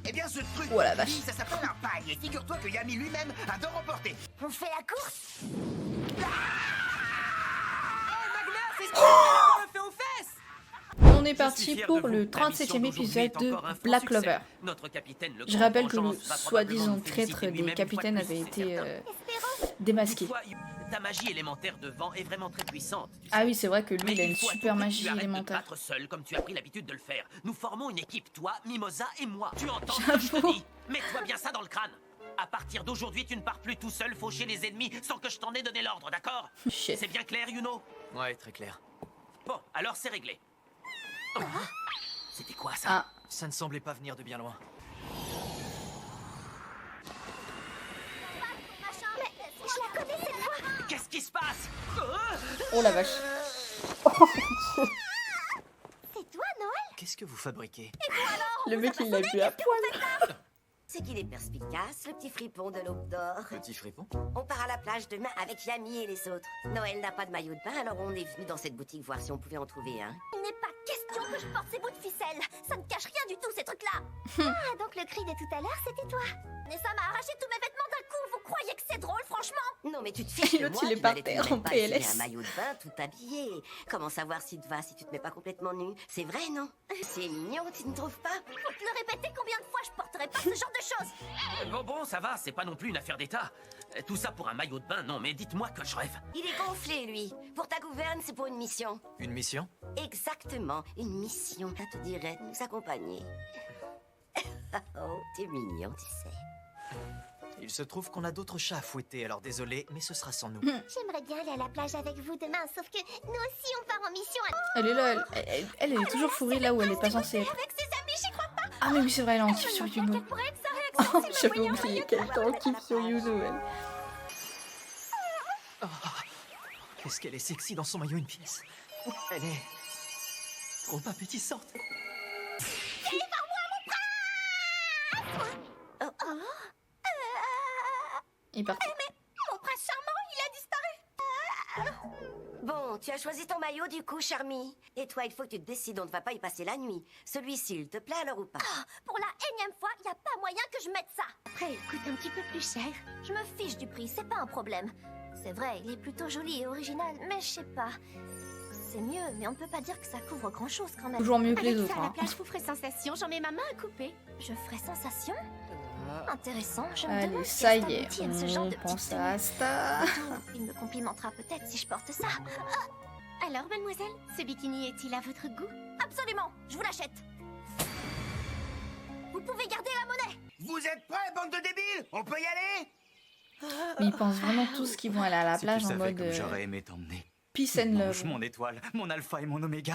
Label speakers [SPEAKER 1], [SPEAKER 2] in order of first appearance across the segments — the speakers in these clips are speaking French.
[SPEAKER 1] Eh bien, ce truc,
[SPEAKER 2] Oh la vache.
[SPEAKER 1] ça s'appelle un paille. Et figure-toi que Yami lui-même adore emporter.
[SPEAKER 3] On fait la course?
[SPEAKER 2] On est parti pour le 37e épisode de Black Clover. Je rappelle que le soi-disant traître des capitaines avait été démasqué.
[SPEAKER 4] Ta magie élémentaire de vent est vraiment très puissante. Tu
[SPEAKER 2] Ah
[SPEAKER 4] sais.
[SPEAKER 2] oui, c'est vrai que lui,
[SPEAKER 4] Mais
[SPEAKER 2] il a une
[SPEAKER 4] faut à tout
[SPEAKER 2] super
[SPEAKER 4] prix que
[SPEAKER 2] magie
[SPEAKER 4] tu arrêtes de te
[SPEAKER 2] élémentaire.
[SPEAKER 4] battre seul comme tu as pris l'habitude de le faire. Nous formons une équipe, toi, Mimosa et moi. Tu entends ce que je te dis? Mets-toi bien ça dans le crâne. À partir d'aujourd'hui, tu ne pars plus tout seul faucher les ennemis sans que je t'en ai donné l'ordre, d'accord?
[SPEAKER 2] Shit.
[SPEAKER 4] C'est bien clair, Yuno?
[SPEAKER 5] Ouais, très clair.
[SPEAKER 4] Bon, alors c'est réglé. C'était quoi ça?
[SPEAKER 2] Ah,
[SPEAKER 5] Ça ne semblait pas venir de bien loin.
[SPEAKER 3] Je la connais cette voix.
[SPEAKER 4] Qu'est-ce qui se passe?
[SPEAKER 2] oh la vache.
[SPEAKER 3] C'est toi, Noël?
[SPEAKER 5] Qu'est-ce que vous fabriquez?
[SPEAKER 2] Le mec, il l'a bu à poil.
[SPEAKER 6] C'est qu'il est perspicace, le petit fripon de l'aube d'or.
[SPEAKER 5] Petit fripon?
[SPEAKER 6] On part à la plage demain avec Yami et les autres. Noël n'a pas de maillot de bain, alors on est venu dans cette boutique voir si on pouvait en trouver un.
[SPEAKER 3] Il n'est pas question que je porte ces bouts de ficelle. Ça ne cache rien du tout, ces trucs-là. Ah, donc le cri de tout à l'heure, c'était toi. Et ça m'a arraché tous mes vêtements d'un coup. Vous croyez que c'est drôle, franchement?
[SPEAKER 6] Non mais tu te fiches de
[SPEAKER 2] L'autre,
[SPEAKER 6] moi,
[SPEAKER 2] il est
[SPEAKER 6] tu
[SPEAKER 2] par
[SPEAKER 6] n'allais tout
[SPEAKER 2] terre,
[SPEAKER 6] de même
[SPEAKER 2] en
[SPEAKER 6] pas essayer
[SPEAKER 2] PLS.
[SPEAKER 6] un maillot de bain tout habillé. Comment savoir si te va si tu te mets pas complètement nu? C'est vrai, non? C'est mignon, tu ne trouves pas?
[SPEAKER 3] Faut te le répéter combien de fois je porterai pas ce genre de choses.
[SPEAKER 4] Bon, ça va, c'est pas non plus une affaire d'État. Tout ça pour un maillot de bain, non, mais dites-moi que je rêve.
[SPEAKER 6] Il est gonflé, lui. Pour ta gouverne, c'est pour une mission.
[SPEAKER 5] Une mission?
[SPEAKER 6] Exactement, une mission, ça te dirait de nous accompagner. Oh, t'es mignon, tu sais.
[SPEAKER 5] Il se trouve qu'on a d'autres chats à fouetter, alors désolé, mais ce sera sans nous.
[SPEAKER 3] J'aimerais bien aller à la plage avec vous demain, sauf que nous aussi on part en mission
[SPEAKER 2] Elle est là, elle est toujours fourrée là où elle est pas censée être.
[SPEAKER 3] avec ses amis, j'y crois pas.
[SPEAKER 2] Ah mais oui, c'est vrai, elle est en kiff sur
[SPEAKER 3] Quelle
[SPEAKER 2] Yuno.
[SPEAKER 3] pourrait être sa réaction si
[SPEAKER 2] J'avais
[SPEAKER 3] le voyait
[SPEAKER 2] oublié
[SPEAKER 3] en
[SPEAKER 2] qu'elle
[SPEAKER 3] voyage
[SPEAKER 2] était en
[SPEAKER 3] à
[SPEAKER 2] kiff
[SPEAKER 3] la
[SPEAKER 2] sur
[SPEAKER 3] plage.
[SPEAKER 2] Yuno, elle.
[SPEAKER 5] Qu'est-ce qu'elle est sexy dans son maillot une pièce. Elle est trop appétissante.
[SPEAKER 2] Il est parti.
[SPEAKER 3] Mon prince charmant, il a disparu.
[SPEAKER 6] Bon, tu as choisi ton maillot du coup, Charmy. Et toi, il faut que tu te décides, on ne va pas y passer la nuit. Celui-ci, il te plaît alors ou pas?
[SPEAKER 3] Pour la énième fois, il n'y a pas moyen que je mette ça. Après, il coûte un petit peu plus cher. Je me fiche du prix, c'est pas un problème. C'est vrai, il est plutôt joli et original, mais je sais pas. C'est mieux, mais on ne peut pas dire que ça couvre grand-chose quand même.
[SPEAKER 2] Toujours mieux que les
[SPEAKER 3] Avec
[SPEAKER 2] autres.
[SPEAKER 3] ça, à la
[SPEAKER 2] Hein.
[SPEAKER 3] plage vous ferez sensation, j'en mets ma main à couper. Je ferai sensation? Intéressant, je me
[SPEAKER 2] Allez,
[SPEAKER 3] demande si
[SPEAKER 2] ça
[SPEAKER 3] Asta
[SPEAKER 2] y est,
[SPEAKER 3] contienne ce genre
[SPEAKER 2] on
[SPEAKER 3] de
[SPEAKER 2] pense
[SPEAKER 3] petite
[SPEAKER 2] à
[SPEAKER 3] tenue.
[SPEAKER 2] Asta.
[SPEAKER 3] Il me complimentera peut-être si je porte ça. Alors, mademoiselle, ce bikini est-il à votre goût? Absolument, je vous l'achète. Vous pouvez garder la monnaie.
[SPEAKER 1] Vous êtes prêts, bande de débiles? On peut y aller?
[SPEAKER 2] Mais ils pensent vraiment tous qu'ils vont aller à la
[SPEAKER 5] Si
[SPEAKER 2] plage
[SPEAKER 5] tu
[SPEAKER 2] en
[SPEAKER 5] savais
[SPEAKER 2] mode
[SPEAKER 5] comme j'aurais aimé t'emmener.
[SPEAKER 2] peace and
[SPEAKER 5] Mange
[SPEAKER 2] love.
[SPEAKER 5] mon étoile, mon alpha et mon oméga.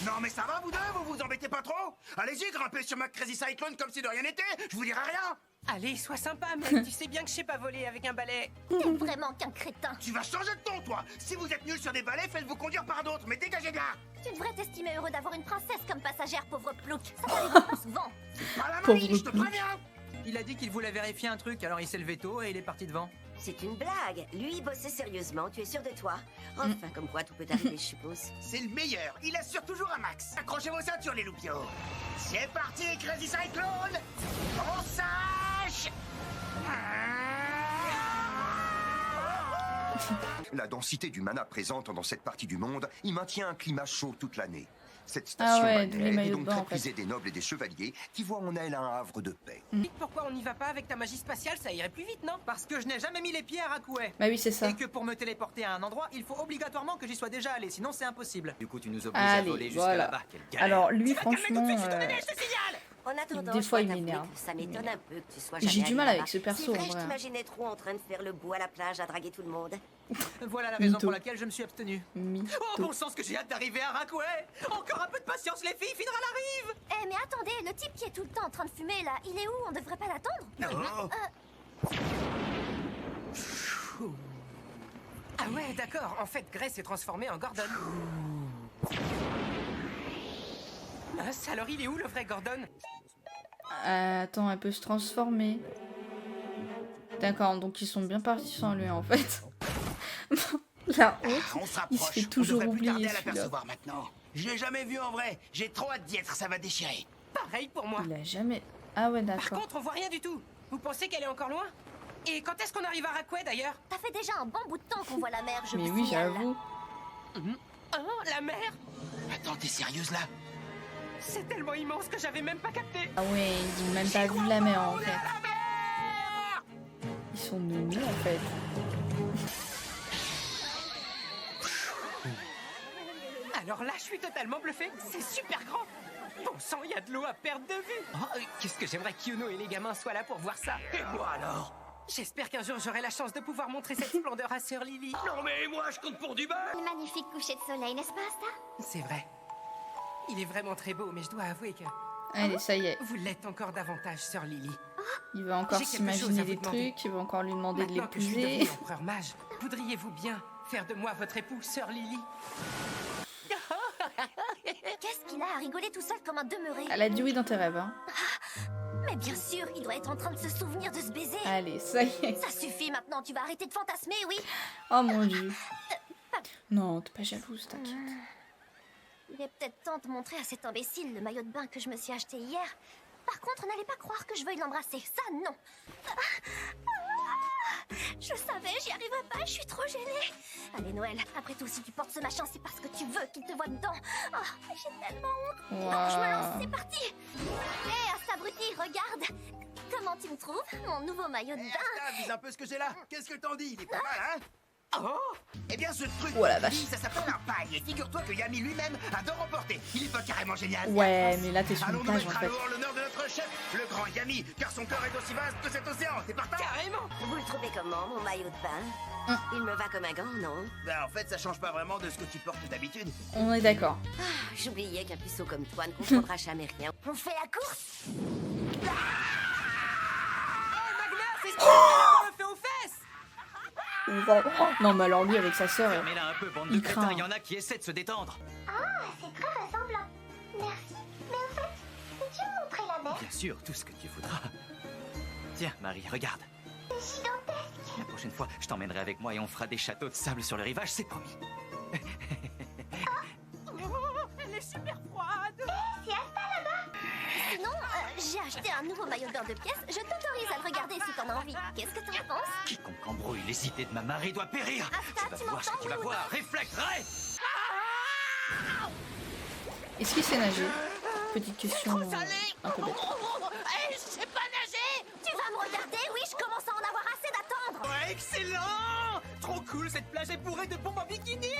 [SPEAKER 1] Non mais ça va vous deux, vous vous embêtez pas trop? Allez-y, grimpez sur ma Crazy Cyclone comme si de rien n'était, je vous dirai rien.
[SPEAKER 7] Allez, sois sympa, mec. Tu sais bien que je sais pas voler avec un balai.
[SPEAKER 3] T'es vraiment qu'un crétin.
[SPEAKER 1] Tu vas changer de ton, toi. Si vous êtes nul sur des balais, faites-vous conduire par d'autres, mais dégagez de là.
[SPEAKER 3] Tu devrais t'estimer heureux d'avoir une princesse comme passagère, pauvre plouc. Ça t'arrivera pas souvent.
[SPEAKER 1] Pas la
[SPEAKER 2] Pauvre
[SPEAKER 1] maligne, je te
[SPEAKER 2] Plouc.
[SPEAKER 1] préviens.
[SPEAKER 7] Il a dit qu'il voulait vérifier un truc, alors il s'est levé tôt et il est parti devant.
[SPEAKER 6] C'est une blague. Lui, il bossait sérieusement, tu es sûr de toi? Enfin, comme quoi, tout peut arriver, je suppose.
[SPEAKER 1] C'est le meilleur, il assure toujours un max. Accrochez vos ceintures, les loupiaux. C'est parti, Crazy Cyclone. On sache.
[SPEAKER 8] La densité du mana présente dans cette partie du monde y maintient un climat chaud toute l'année. Cette
[SPEAKER 2] Ah
[SPEAKER 8] station
[SPEAKER 2] ouais,
[SPEAKER 8] balnéaire
[SPEAKER 2] les
[SPEAKER 8] est
[SPEAKER 2] maillots
[SPEAKER 8] donc
[SPEAKER 2] de bain,
[SPEAKER 8] très
[SPEAKER 2] en fait.
[SPEAKER 8] prisée des nobles et des chevaliers qui voient en elle un havre de paix.
[SPEAKER 7] Dites pourquoi on n'y va pas avec ta magie spatiale, ça irait plus vite, non? Parce que je n'ai jamais mis les pieds à Rakoué.
[SPEAKER 2] Bah oui, c'est ça.
[SPEAKER 7] Et que pour me téléporter à un endroit, il faut obligatoirement que j'y sois déjà allé, sinon c'est impossible.
[SPEAKER 5] Du coup, tu nous obliges
[SPEAKER 2] Allez,
[SPEAKER 5] à voler jusqu'à
[SPEAKER 2] voilà.
[SPEAKER 5] là-bas. Quelle galère.
[SPEAKER 2] Alors lui,
[SPEAKER 7] Tu vas te calmer tout de
[SPEAKER 2] franchement,
[SPEAKER 7] suite, je te réveille, je te signale.
[SPEAKER 6] En attendant,
[SPEAKER 2] Des
[SPEAKER 6] je
[SPEAKER 2] fois,
[SPEAKER 6] dois
[SPEAKER 2] il
[SPEAKER 6] t'avouer
[SPEAKER 2] m'énerve.
[SPEAKER 6] que ça m'étonne un peu que tu sois
[SPEAKER 2] J'ai
[SPEAKER 6] jamais
[SPEAKER 2] du
[SPEAKER 6] allé
[SPEAKER 2] mal
[SPEAKER 6] là-bas.
[SPEAKER 2] avec ce perso,
[SPEAKER 6] C'est vrai,
[SPEAKER 2] en
[SPEAKER 6] je
[SPEAKER 2] vrai.
[SPEAKER 6] t'imaginais trop en train de faire le bout à la plage à draguer tout le monde.
[SPEAKER 7] Voilà la raison
[SPEAKER 2] Mytho.
[SPEAKER 7] pour laquelle je me suis abstenu.
[SPEAKER 2] mytho.
[SPEAKER 7] Oh, bon sens que j'ai hâte d'arriver à Rakoué. Encore un peu de patience, les filles, Fidra arrive.
[SPEAKER 3] Eh, mais attendez, le type qui est tout le temps en train de fumer là, il est où? On devrait pas l'attendre?
[SPEAKER 1] Oh.
[SPEAKER 7] Ah ouais, d'accord. En fait, Grace s'est transformée en Gordon. Mince, alors il est où le vrai Gordon?
[SPEAKER 2] Attends, elle peut se transformer. D'accord, donc ils sont bien partis sans lui en fait. La honte.
[SPEAKER 1] On
[SPEAKER 2] Il
[SPEAKER 1] s'approche.
[SPEAKER 2] se fait toujours
[SPEAKER 1] on devrait plus
[SPEAKER 2] oublier,
[SPEAKER 1] tarder à
[SPEAKER 2] celui-là.
[SPEAKER 1] l'apercevoir maintenant. Je l'ai jamais vu en vrai. J'ai trop hâte d'y être, ça va déchirer.
[SPEAKER 7] Pareil pour moi.
[SPEAKER 2] Il a jamais... Ah ouais,
[SPEAKER 7] Par
[SPEAKER 2] d'accord.
[SPEAKER 7] contre, on voit rien du tout. Vous pensez qu'elle est encore loin? Et quand est-ce qu'on arrive à Rackway d'ailleurs?
[SPEAKER 3] Ça fait déjà un bon bout de temps qu'on voit la mer, je
[SPEAKER 2] Mais
[SPEAKER 3] vous
[SPEAKER 2] oui,
[SPEAKER 3] signale.
[SPEAKER 2] j'avoue.
[SPEAKER 7] Hein, la mer?
[SPEAKER 4] Attends, t'es sérieuse là?
[SPEAKER 7] C'est tellement immense que j'avais même pas capté.
[SPEAKER 2] Ah ouais, ils ont même pas vu la mer en fait. Ils sont nuls en fait.
[SPEAKER 7] Alors là, je suis totalement bluffé. C'est super grand. Bon sang, il y a de l'eau à perdre de vue. Oh, qu'est-ce que j'aimerais qu'Yuno et les gamins soient là pour voir ça.
[SPEAKER 4] Et moi alors?
[SPEAKER 7] J'espère qu'un jour j'aurai la chance de pouvoir montrer cette splendeur à Sœur Lily.
[SPEAKER 4] Non mais moi je compte pour du beurre!
[SPEAKER 3] Un magnifique coucher de soleil, n'est-ce pas, Asta?
[SPEAKER 7] C'est vrai. Il est vraiment très beau, mais je dois avouer que
[SPEAKER 2] Allez, ça y est.
[SPEAKER 7] vous l'êtes encore davantage, Sœur Lily.
[SPEAKER 2] Il va encore
[SPEAKER 7] J'ai quelque chose
[SPEAKER 2] s'imaginer
[SPEAKER 7] à vous
[SPEAKER 2] des
[SPEAKER 7] demander.
[SPEAKER 2] trucs, il va encore lui demander de
[SPEAKER 7] Maintenant que je suis
[SPEAKER 2] l'épouser.
[SPEAKER 7] devenu empereur mage, voudriez-vous bien faire de moi votre époux, Sœur Lily?
[SPEAKER 3] Qu'est-ce qu'il a à rigoler tout seul comme un demeuré?
[SPEAKER 2] Elle a dit oui dans tes rêves, hein.
[SPEAKER 3] Mais bien sûr, il doit être en train de se souvenir de ce baiser.
[SPEAKER 2] Allez, ça y est.
[SPEAKER 3] Ça suffit maintenant, tu vas arrêter de fantasmer, oui?
[SPEAKER 2] Oh mon dieu. Non, t'es pas jalouse, t'inquiète.
[SPEAKER 3] Il est peut-être temps de montrer à cet imbécile le maillot de bain que je me suis acheté hier. Par contre, n'allez pas croire que je veuille l'embrasser. Ça, non. Je savais, j'y arriverais pas, je suis trop gênée. Allez, Noël, après tout, si tu portes ce machin, c'est parce que tu veux qu'il te voie dedans. Oh, j'ai tellement honte. Non, je me lance, c'est parti. Hé, Astabruti, regarde. Comment tu me trouves, mon nouveau maillot de bain?
[SPEAKER 1] Asta, vise un peu ce que j'ai là. Qu'est-ce que t'en dis? Il est pas mal, hein?
[SPEAKER 7] Oh!
[SPEAKER 1] Eh bien, ce truc,
[SPEAKER 2] Oh la vache.
[SPEAKER 1] ça s'appelle un paille. Et figure-toi que Yami lui-même adore en porter. Il est pas carrément génial.
[SPEAKER 2] Ouais, mais là t'es sur
[SPEAKER 1] Allons
[SPEAKER 2] une
[SPEAKER 1] nous
[SPEAKER 2] plage
[SPEAKER 1] mettre
[SPEAKER 2] en
[SPEAKER 1] à
[SPEAKER 2] fait.
[SPEAKER 1] l'eau en l'honneur de notre chef, le grand Yami, car son cœur est aussi vaste que cet océan. T'es partant?
[SPEAKER 7] Carrément!
[SPEAKER 6] Vous le trouvez comment, mon maillot de bain? Il me va comme un gant, non?
[SPEAKER 1] Ben, en fait, ça change pas vraiment de ce que tu portes d'habitude.
[SPEAKER 2] On est d'accord.
[SPEAKER 6] Ah, j'oubliais qu'un puceau comme toi ne comprendra jamais rien.
[SPEAKER 3] On fait la course?
[SPEAKER 7] Magna, c'est ce qu'on le fait aux fesses!
[SPEAKER 2] Non, mais alors lui avec sa sœur,
[SPEAKER 4] Fermez-la un peu, bande de
[SPEAKER 2] il
[SPEAKER 4] crétins,
[SPEAKER 2] craint.
[SPEAKER 4] il y en a qui essaient de se détendre.
[SPEAKER 3] C'est très ressemblant. Merci. Mais au fait, peux-tu me montrer la mer?
[SPEAKER 4] Bien sûr, tout ce que tu voudras. Tiens, Marie, regarde.
[SPEAKER 3] C'est gigantesque.
[SPEAKER 4] La prochaine fois, je t'emmènerai avec moi et on fera des châteaux de sable sur le rivage, c'est promis.
[SPEAKER 7] Elle est super froide!
[SPEAKER 3] C'est Asta là-bas. Sinon, j'ai acheté un nouveau maillot de bain de pièces. Je t'autorise à le regarder si t'en as envie. Qu'est-ce que t'en penses?
[SPEAKER 4] Quiconque embrouille les idées de ma Marie doit périr.
[SPEAKER 3] Asta,
[SPEAKER 4] Tu
[SPEAKER 3] tu
[SPEAKER 4] vas voir ce que
[SPEAKER 3] m'entends,
[SPEAKER 4] tu vas
[SPEAKER 3] oui ou
[SPEAKER 4] voir. Réflexe, Ray!
[SPEAKER 2] est-ce qu'il sait nager? Petite question un peu bête.
[SPEAKER 7] Je sais pas nager!
[SPEAKER 3] Tu vas me regarder? Oui, je commence à en avoir assez d'attendre.
[SPEAKER 7] Ouais, excellent! Trop cool, cette plage est bourrée de bombes en bikini!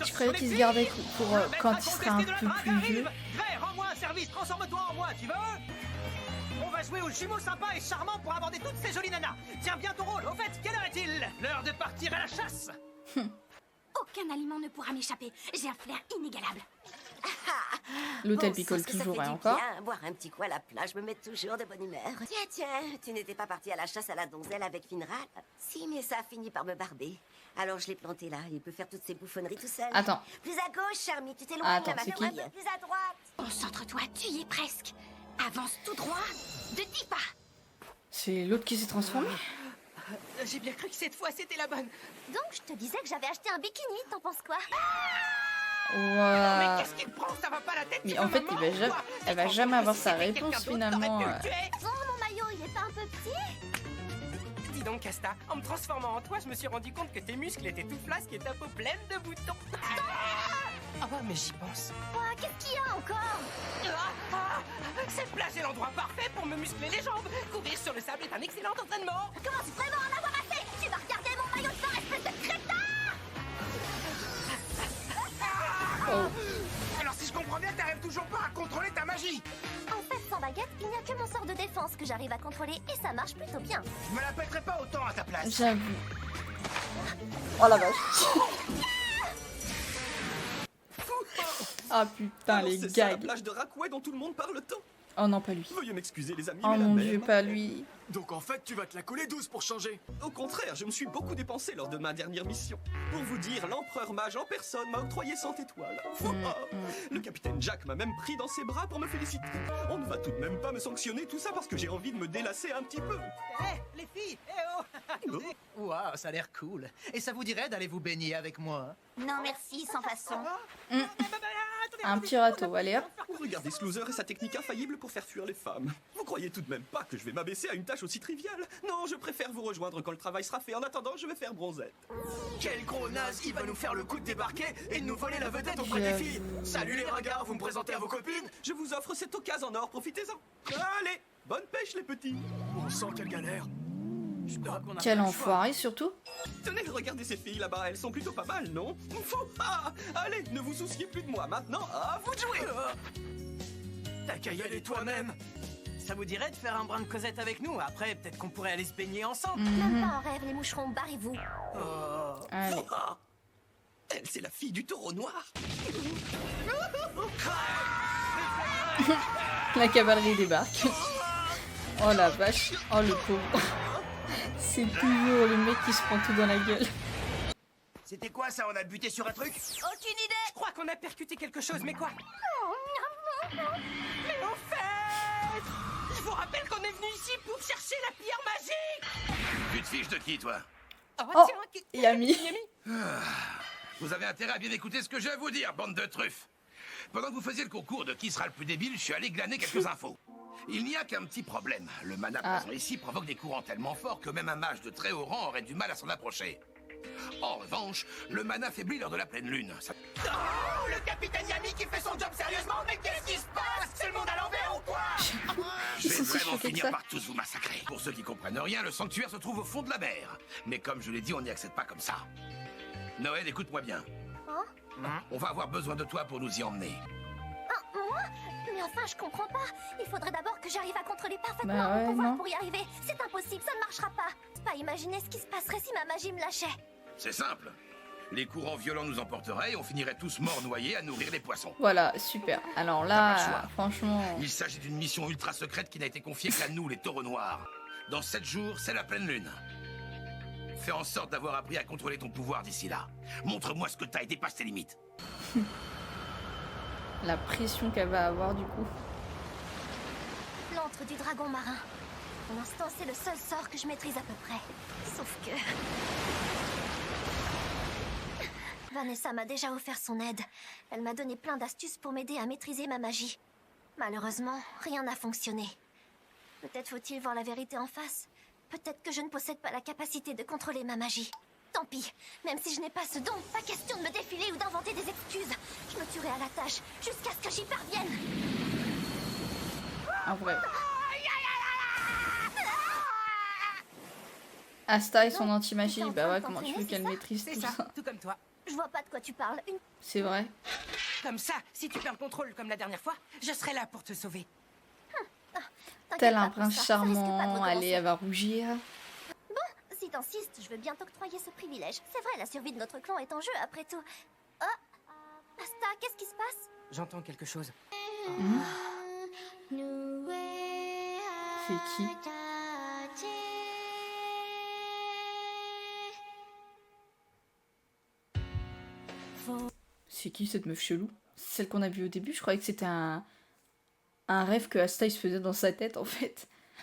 [SPEAKER 2] Je croyais qu'il se gardait pour quand il sera un peu plus vieux.
[SPEAKER 7] Ray, rends-moi un service, transforme-toi en moi, tu veux? On va jouer aux jumeaux sympas et charmants pour aborder toutes ces jolies nanas. Tiens bien ton rôle. Au fait, quelle heure est-il? L'heure de partir à la chasse.
[SPEAKER 3] Aucun aliment ne pourra m'échapper. J'ai un flair inégalable.
[SPEAKER 2] L'hôtel
[SPEAKER 6] Bon,
[SPEAKER 2] picole
[SPEAKER 6] sauf que ça
[SPEAKER 2] toujours
[SPEAKER 6] fait
[SPEAKER 2] et
[SPEAKER 6] du
[SPEAKER 2] encore.
[SPEAKER 6] bien, boire un petit coup à la plage me met toujours de bonne humeur. Tiens, tu n'étais pas parti à la chasse à la donzelle avec Finral? Si, mais ça a fini par me barber. Alors je l'ai planté là, il peut faire toutes ces bouffonneries tout seul.
[SPEAKER 2] Attends.
[SPEAKER 6] Plus à gauche, Charmy, tu t'éloignes
[SPEAKER 2] Attends,
[SPEAKER 6] là,
[SPEAKER 2] c'est
[SPEAKER 6] maintenant,
[SPEAKER 2] qui?
[SPEAKER 6] un peu plus à droite.
[SPEAKER 3] Concentre-toi, tu y es presque. Avance tout droit de 10 pas.
[SPEAKER 2] C'est l'autre qui s'est transformé?
[SPEAKER 7] J'ai bien cru que cette fois c'était la bonne.
[SPEAKER 3] Donc, je te disais que j'avais acheté un bikini. T'en penses quoi?
[SPEAKER 7] Mais
[SPEAKER 2] Waouh.
[SPEAKER 7] qu'est-ce qu'il te prend? Ça va pas la tête?
[SPEAKER 2] Mais
[SPEAKER 7] tu
[SPEAKER 2] en
[SPEAKER 7] veux
[SPEAKER 2] fait,
[SPEAKER 7] ma
[SPEAKER 2] il
[SPEAKER 7] mort
[SPEAKER 2] va
[SPEAKER 7] ou
[SPEAKER 2] jamais-
[SPEAKER 7] quoi?
[SPEAKER 2] elle va
[SPEAKER 7] Tu
[SPEAKER 2] jamais
[SPEAKER 7] penses
[SPEAKER 2] avoir
[SPEAKER 7] que
[SPEAKER 2] sa
[SPEAKER 7] si c'était quelqu'un
[SPEAKER 2] réponse,
[SPEAKER 7] d'autre,
[SPEAKER 2] finalement,
[SPEAKER 7] t'aurais pu le tuer?
[SPEAKER 3] Oh, mon maillot, il est pas un peu petit?
[SPEAKER 7] Dis donc, Casta, en me transformant en toi, je me suis rendu compte que tes muscles étaient tout flasques et ta peau pleine de boutons. Ah bah, mais j'y pense.
[SPEAKER 3] Quoi? Qu'est-ce qu'il y a encore?
[SPEAKER 7] Cette plage est l'endroit parfait pour me muscler les jambes. Courir sur le sable est un excellent entraînement.
[SPEAKER 3] Commence vraiment à en avoir assez. Tu vas regarder mon maillot de bain, espèce de crétin.
[SPEAKER 1] Alors, si je comprends bien, t'arrives toujours pas à contrôler ta magie.
[SPEAKER 3] En fait, sans baguette, il n'y a que mon sort de défense que j'arrive à contrôler et ça marche plutôt bien.
[SPEAKER 1] Je me la pèterais pas autant à ta place.
[SPEAKER 2] J'avoue. Oh la vache. Ah putain, les
[SPEAKER 5] C'est ça, la
[SPEAKER 2] gags.
[SPEAKER 5] plage de Rackway dont tout le monde parle tant.
[SPEAKER 2] Oh non, pas lui.
[SPEAKER 5] Veuillez m'excuser, les amis,
[SPEAKER 2] Oh
[SPEAKER 5] mais la
[SPEAKER 2] mon
[SPEAKER 5] mer
[SPEAKER 2] dieu,
[SPEAKER 5] m'a-
[SPEAKER 2] pas lui.
[SPEAKER 9] Donc en fait, tu vas te la coller douce pour changer.
[SPEAKER 5] Au contraire, je me suis beaucoup dépensé lors de ma dernière mission. Pour vous dire, l'empereur mage en personne m'a octroyé 100 étoiles. Le capitaine Jack m'a même pris dans ses bras pour me féliciter. On ne va tout de même pas me sanctionner tout ça parce que j'ai envie de me délasser un petit peu.
[SPEAKER 7] Eh, les filles, Waouh, ça a l'air cool. Et ça vous dirait d'aller vous baigner avec moi?
[SPEAKER 3] Non merci, sans façon.
[SPEAKER 2] Un petit râteau, allez hop.
[SPEAKER 5] Regardez ce loser et sa technique infaillible pour faire fuir les femmes. Vous croyez tout de même pas que je vais m'abaisser à une tâche aussi triviale? Non, je préfère vous rejoindre quand le travail sera fait. En attendant, je vais faire bronzette.
[SPEAKER 9] Quel gros naze, il va nous faire le coup de débarquer et de nous voler la vedette auprès des filles. Salut les regards, vous me présentez à vos copines?
[SPEAKER 5] Je vous offre cette occasion en or, profitez-en. Allez, bonne pêche les petits.
[SPEAKER 9] On sent quelle galère.
[SPEAKER 2] Quel enfoiré surtout.
[SPEAKER 5] Tenez, regardez ces filles là-bas, elles sont plutôt pas mal, non? Faut pas. Allez, ne vous souciez plus de moi. Maintenant, à vous de jouer.
[SPEAKER 9] T'as qu'à y aller toi-même.
[SPEAKER 7] Ça vous dirait de faire un brin de Cosette avec nous? Après, peut-être qu'on pourrait aller se baigner ensemble.
[SPEAKER 3] Même pas en rêve, les moucherons, barrez-vous.
[SPEAKER 2] Allez.
[SPEAKER 5] Elle, c'est la fille du taureau noir.
[SPEAKER 2] La cavalerie débarque. Oh la vache. Oh le pauvre. C'est toujours le mec qui se prend tout dans la gueule.
[SPEAKER 1] C'était quoi ça? On a buté sur un truc?
[SPEAKER 3] Aucune idée.
[SPEAKER 7] Je crois qu'on a percuté quelque chose, mais quoi? Mais en fait, je vous rappelle qu'on est venu ici pour chercher la pierre magique.
[SPEAKER 10] Tu te fiches de qui, toi?
[SPEAKER 2] Oh, Yami.
[SPEAKER 10] Vous avez intérêt à bien écouter ce que j'ai à vous dire, bande de truffes. Pendant que vous faisiez le concours de qui sera le plus débile, je suis allé glaner quelques infos. Il n'y a qu'un petit problème. Le mana présent ici provoque des courants tellement forts que même un mage de très haut rang aurait du mal à s'en approcher. En revanche, le mana faiblit lors de la pleine lune.
[SPEAKER 1] Oh, le capitaine Yami qui fait son job sérieusement? Mais qu'est-ce qui se passe? C'est le monde à l'envers ou quoi?
[SPEAKER 10] Je vais vraiment finir par tous vous massacrer. Pour ceux qui comprennent rien, le sanctuaire se trouve au fond de la mer. Mais comme je l'ai dit, on n'y accède pas comme ça. Noël, écoute-moi bien. On va avoir besoin de toi pour nous y emmener.
[SPEAKER 3] Moi? Mais enfin, je comprends pas. Il faudrait d'abord que j'arrive à contrôler parfaitement
[SPEAKER 2] Bah ouais,
[SPEAKER 3] mon pouvoir
[SPEAKER 2] non.
[SPEAKER 3] pour y arriver. C'est impossible, ça ne marchera pas. C'est pas imaginer ce qui se passerait si ma magie me lâchait.
[SPEAKER 10] C'est simple. Les courants violents nous emporteraient et on finirait tous morts noyés à nourrir les poissons.
[SPEAKER 2] Voilà, super. Alors
[SPEAKER 10] T'as pas le
[SPEAKER 2] là,
[SPEAKER 10] choix.
[SPEAKER 2] franchement...
[SPEAKER 10] Il s'agit d'une mission ultra secrète qui n'a été confiée qu'à nous, les taureaux noirs. Dans 7 jours, c'est la pleine lune. Fais en sorte d'avoir appris à contrôler ton pouvoir d'ici là. Montre-moi ce que t'as et dépasse tes limites.
[SPEAKER 2] La pression qu'elle va avoir du coup.
[SPEAKER 3] L'antre du dragon marin. Pour l'instant, c'est le seul sort que je maîtrise à peu près. Sauf que... Vanessa m'a déjà offert son aide. Elle m'a donné plein d'astuces pour m'aider à maîtriser ma magie. Malheureusement, rien n'a fonctionné. Peut-être faut-il voir la vérité en face. Peut-être que je ne possède pas la capacité de contrôler ma magie. Tant pis, même si je n'ai pas ce don, pas question de me défiler ou d'inventer des excuses. Je me tuerai à la tâche jusqu'à ce que j'y parvienne.
[SPEAKER 2] En vrai. Asta et son
[SPEAKER 3] Donc,
[SPEAKER 2] anti-magie,
[SPEAKER 3] t'es en
[SPEAKER 2] bah
[SPEAKER 3] train
[SPEAKER 2] ouais,
[SPEAKER 3] de
[SPEAKER 2] comment tu
[SPEAKER 3] t'entraîner,
[SPEAKER 2] veux qu'elle
[SPEAKER 3] c'est ça?
[SPEAKER 2] maîtrise
[SPEAKER 7] C'est
[SPEAKER 2] tout
[SPEAKER 7] ça,
[SPEAKER 2] ça?
[SPEAKER 7] tout comme toi.
[SPEAKER 3] Je vois pas de quoi tu parles.
[SPEAKER 2] C'est vrai.
[SPEAKER 7] Comme ça, si tu perds le contrôle comme la dernière fois, je serai là pour te sauver.
[SPEAKER 3] T'inquiète
[SPEAKER 2] Tel
[SPEAKER 3] pas
[SPEAKER 2] un
[SPEAKER 3] pour
[SPEAKER 2] prince
[SPEAKER 3] ça, ça risque pas de
[SPEAKER 2] charmant,
[SPEAKER 3] recommencer.
[SPEAKER 2] allez, elle va rougir.
[SPEAKER 3] Si t'insistes, je veux bien t'octroyer ce privilège. C'est vrai, la survie de notre clan est en jeu, après tout. Oh Asta, qu'est-ce qui se passe?
[SPEAKER 7] J'entends quelque chose.
[SPEAKER 2] C'est qui? C'est qui cette meuf chelou? Celle qu'on a vue au début, je croyais que c'était un rêve que Asta il se faisait dans sa tête en fait.